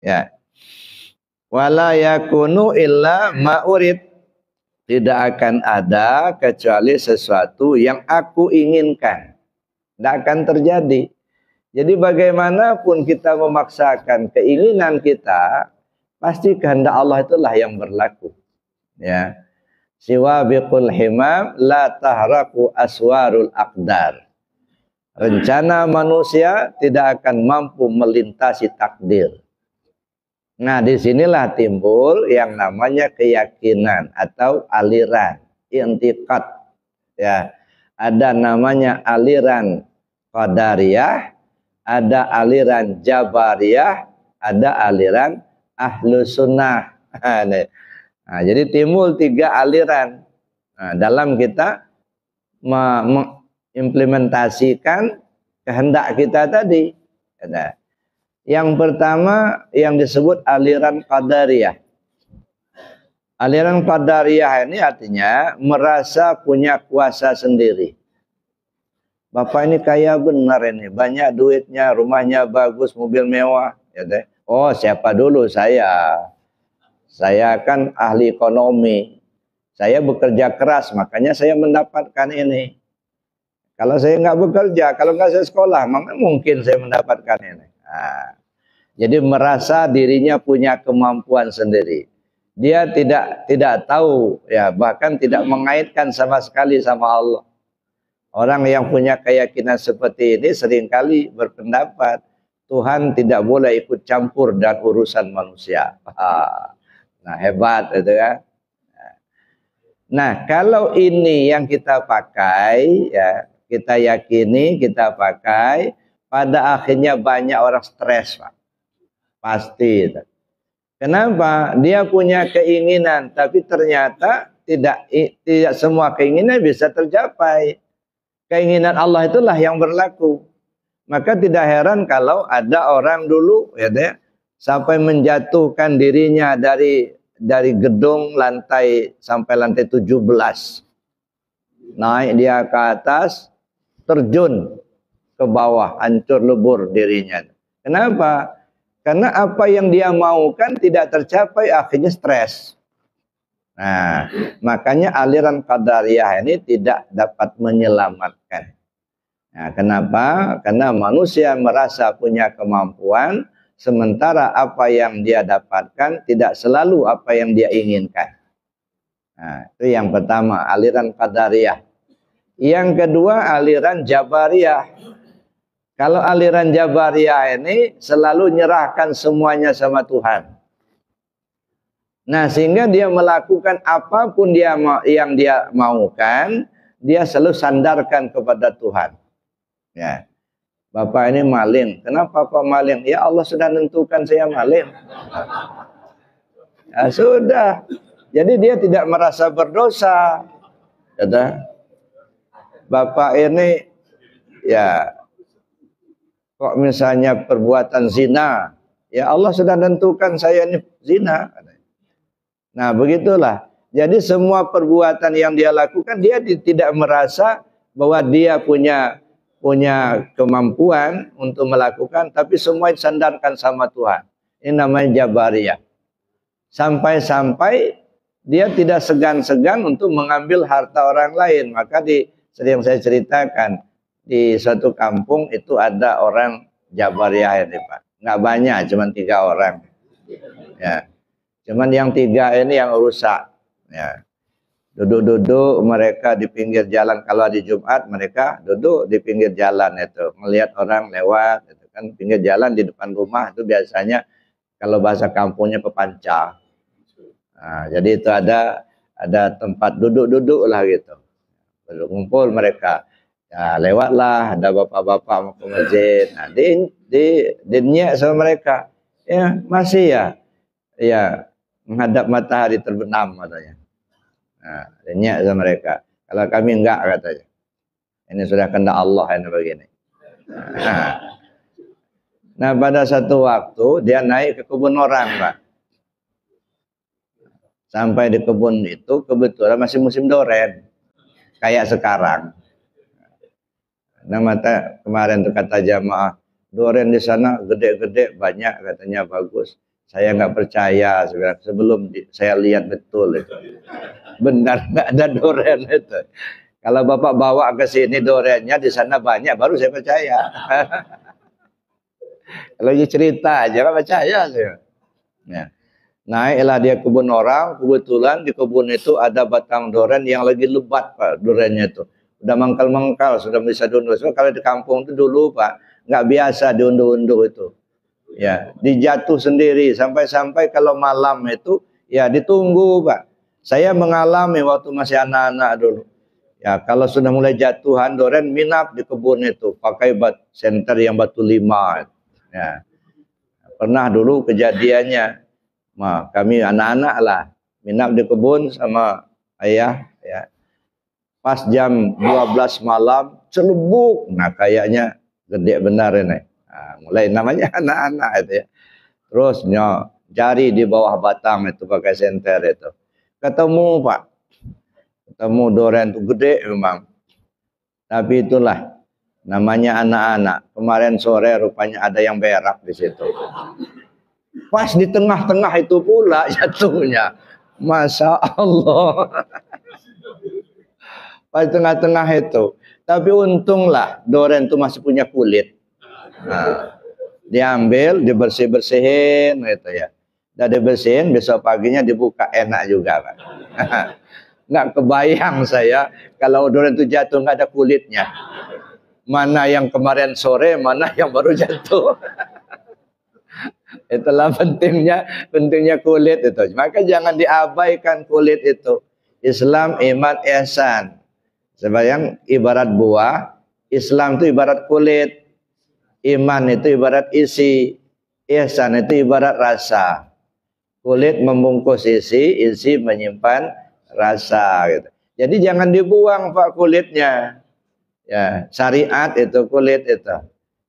Ya. Wala yakunu illa ma'urid. Tidak akan ada kecuali sesuatu yang aku inginkan. Tidak akan terjadi. Jadi bagaimanapun kita memaksakan keinginan kita, pasti kehendak Allah itulah yang berlaku. Ya. Siwabiqul himam la tahraku aswarul aqdar. Rencana manusia tidak akan mampu melintasi takdir. Nah, disinilah timbul yang namanya keyakinan atau aliran, intiqad. Ya, ada namanya aliran qadariyah, ada aliran jabariyah, ada aliran ahlus sunnah. Nah, jadi timbul 3 aliran. Nah, dalam kita mengimplementasikan kehendak kita tadi. Nah, yang pertama yang disebut aliran qadariyah. Aliran qadariyah ini artinya merasa punya kuasa sendiri. Bapak ini kaya benar ini, banyak duitnya, rumahnya bagus, mobil mewah. Ya deh. Oh, siapa dulu saya? Saya kan ahli ekonomi. Saya bekerja keras, makanya saya mendapatkan ini. Kalau saya nggak bekerja, kalau nggak saya sekolah, mungkin saya mendapatkan ini. Nah, jadi merasa dirinya punya kemampuan sendiri. Dia tidak tahu, ya bahkan tidak mengaitkan sama sekali sama Allah. Orang yang punya keyakinan seperti ini seringkali berpendapat Tuhan tidak boleh ikut campur dan urusan manusia. Nah, hebat itu kan. Nah, kalau ini yang kita pakai, ya kita yakini, kita pakai, pada akhirnya banyak orang stres, Pak. Pasti. Kenapa? Dia punya keinginan, tapi ternyata tidak semua keinginan bisa tercapai. Keinginan Allah itulah yang berlaku. Maka tidak heran kalau ada orang dulu ya deh, sampai menjatuhkan dirinya dari gedung lantai sampai lantai 17. Naik dia ke atas, terjun ke bawah, hancur lebur dirinya. Kenapa? Karena apa yang dia maukan tidak tercapai, akhirnya stres. Nah, makanya aliran qadariyah ini tidak dapat menyelamatkan. Nah, kenapa? Karena manusia merasa punya kemampuan, sementara apa yang dia dapatkan tidak selalu apa yang dia inginkan. Nah, itu yang pertama, aliran qadariyah. Yang kedua, aliran jabariyah. Kalau aliran jabariyah ini selalu nyerahkan semuanya sama Tuhan. Nah, sehingga dia melakukan apapun yang dia maukan, dia selalu sandarkan kepada Tuhan. Ya. Bapak ini maling. Kenapa Pak maling? Ya Allah sudah tentukan saya maling. Ya sudah. Jadi dia tidak merasa berdosa. Kata Bapak ini ya kok misalnya perbuatan zina, ya Allah sudah tentukan saya ini zina. Nah, begitulah. Jadi semua perbuatan yang dia lakukan, dia tidak merasa bahwa dia punya kemampuan untuk melakukan, tapi semua disandarkan sama Tuhan. Ini namanya jabariyah. Sampai-sampai dia tidak segan-segan untuk mengambil harta orang lain. Maka sering saya ceritakan, di suatu kampung itu ada orang jabariyah ini Pak. Nggak banyak, cuma 3 orang. Ya, cuman yang 3 ini yang rusak. Ya, duduk-duduk mereka di pinggir jalan. Kalau di Jumat mereka duduk di pinggir jalan itu, melihat orang lewat. Itu kan pinggir jalan di depan rumah itu biasanya kalau bahasa kampungnya pepanca. Nah, jadi itu ada tempat duduk-duduk lah gitu. Berkumpul mereka. Ya, lewatlah ada bapak-bapak mau ke masjid. Nah, dinyak sama mereka. Ya, masih ya. Ya, menghadap matahari terbenam katanya. Nah, dinyak sama mereka. Kalau kami enggak katanya. Ini sudah kehendak Allah ini begini. Nah, pada satu waktu dia naik ke kebun orang, Pak. Sampai di kebun itu kebetulan masih musim duren. Kayak sekarang. Nah, kemarin tuh kata jamaah, duren di sana gede-gede banyak katanya bagus. Saya nggak percaya sebenarnya sebelum saya lihat betul itu. Benar nggak ada doren itu. Kalau Bapak bawa ke sini dorennya di sana banyak, baru saya percaya. Kalau dia cerita aja nggak percaya saya. Ya. Naiklah dia kebun orang, kebetulan di kebun itu ada batang doren yang lagi lebat Pak, dorennya itu. Udah mangkal-mangkal, sudah bisa diunduh. So, kalau di kampung itu dulu Pak, nggak biasa diunduh-unduh itu. Ya, dijatuh sendiri sampai-sampai kalau malam itu ya ditunggu Pak. Saya mengalami waktu masih anak-anak dulu. Ya, kalau sudah mulai jatuhan doren minap di kebun itu pakai senter yang batu 5. Ya. Pernah dulu kejadiannya. Kami anak-anak lah minap di kebun sama ayah ya. Pas jam 12 malam celebuk. Nah, kayaknya gede benar ini. Nah, mulai namanya anak-anak itu ya. Terus jari di bawah batang itu pakai senter itu. Ketemu Pak. Ketemu doren itu gede memang. Tapi itulah namanya anak-anak. Kemarin sore rupanya ada yang berak di situ. Pas di tengah-tengah itu pula jatuhnya. Masya Allah. Pas di tengah-tengah itu. Tapi untunglah doren itu masih punya kulit. Nah, diambil, dibersih-bersihin gitu ya. Udah dibersihin, besok paginya dibuka, enak juga Pak. Nggak kebayang saya kalau doren itu jatuh nggak ada kulitnya. Mana yang kemarin sore, mana yang baru jatuh. Itulah pentingnya kulit itu. Maka jangan diabaikan kulit itu. Islam, iman, ihsan. Sebayang ibarat buah, Islam itu ibarat kulit. Iman itu ibarat isi, ihsan itu ibarat rasa. Kulit membungkus isi menyimpan rasa gitu. Jadi jangan dibuang Pak kulitnya. Ya, syariat itu kulit itu.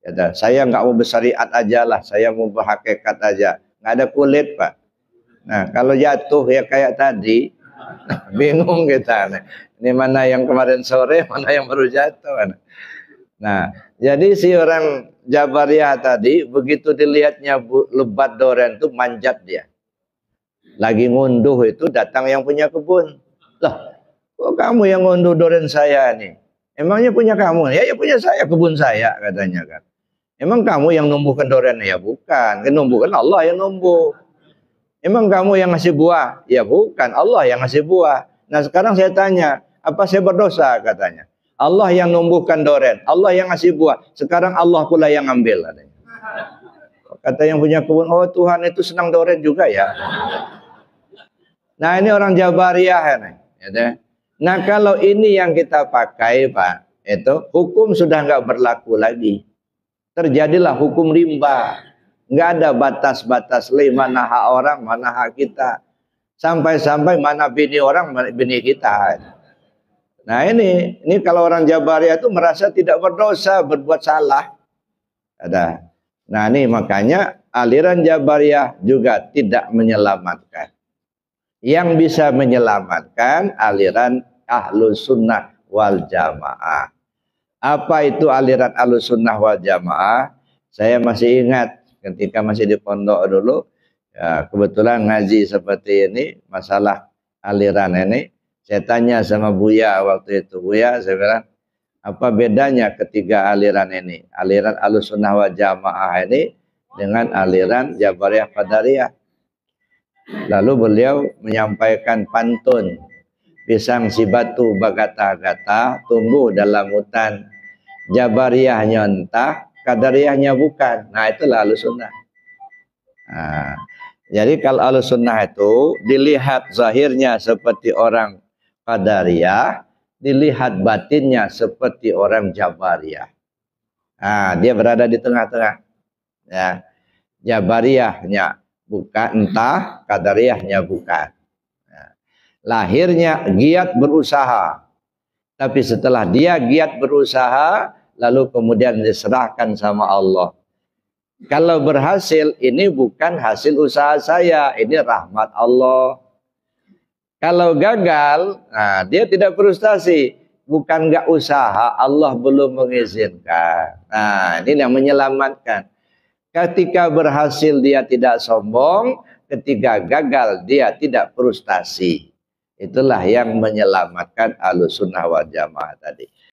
Ya, saya nggak mau bersyariat aja lah, saya mau berhakikat aja. Nggak ada kulit Pak. Nah, kalau jatuh ya kayak tadi, bingung kita. Ini mana yang kemarin sore, mana yang baru jatuh. Nah, jadi si orang Jabariyah tadi, begitu dilihatnya lebat doren itu manjat dia. Lagi ngunduh itu datang yang punya kebun. Loh, kok kamu yang ngunduh doren saya nih? Emangnya punya kamu? Ya punya saya, kebun saya katanya kan. Emang kamu yang numbuhkan doren? Ya bukan, kan numbuhkan Allah yang numbuh. Emang kamu yang ngasih buah? Ya bukan, Allah yang ngasih buah. Nah sekarang saya tanya, apa saya berdosa katanya? Allah yang numbuhkan doren, Allah yang ngasih buah. Sekarang Allah pula yang ambil katanya. Kata yang punya kebun, oh Tuhan itu senang doren juga ya. Nah ini orang Jabariyah ya. Nah kalau ini yang kita pakai Pak, itu hukum sudah nggak berlaku lagi. Terjadilah hukum rimba. Nggak ada batas-batas mana hak orang, mana hak kita. Sampai-sampai mana bini orang, mana bini kita. Nah ini kalau orang Jabariyah itu merasa tidak berdosa, berbuat salah. Ada. Nah ini makanya aliran Jabariyah juga tidak menyelamatkan. Yang bisa menyelamatkan aliran Ahlus Sunnah wal Jamaah. Apa itu aliran Ahlus Sunnah wal Jamaah? Saya masih ingat ketika masih di pondok dulu, ya, kebetulan ngaji seperti ini, masalah aliran ini. Saya tanya sama Buya waktu itu, Buya, saya bilang, apa bedanya ketiga aliran ini? Aliran Ahlus Sunnah wal Jamaah ini dengan aliran Jabariyah Qadariyah. Lalu beliau menyampaikan pantun, pisang si batu bagata-gata, tumbuh dalam hutan. Jabariyahnya entah, Qadariyahnya bukan. Nah itulah Ahlus Sunnah. Nah, jadi kalau Ahlus Sunnah itu dilihat zahirnya seperti orang Qadariyah, dilihat batinnya seperti orang Jabariyah. Nah, dia berada di tengah-tengah. Ya, Jabariyahnya bukan entah, Qadariyahnya bukan. Nah, lahirnya giat berusaha. Tapi setelah dia giat berusaha, lalu kemudian diserahkan sama Allah. Kalau berhasil, ini bukan hasil usaha saya, ini rahmat Allah. Kalau gagal, nah dia tidak frustasi. Bukan nggak usaha, Allah belum mengizinkan. Nah ini yang menyelamatkan. Ketika berhasil dia tidak sombong, ketika gagal dia tidak frustasi. Itulah yang menyelamatkan Ahlussunnah wal Jamaah tadi.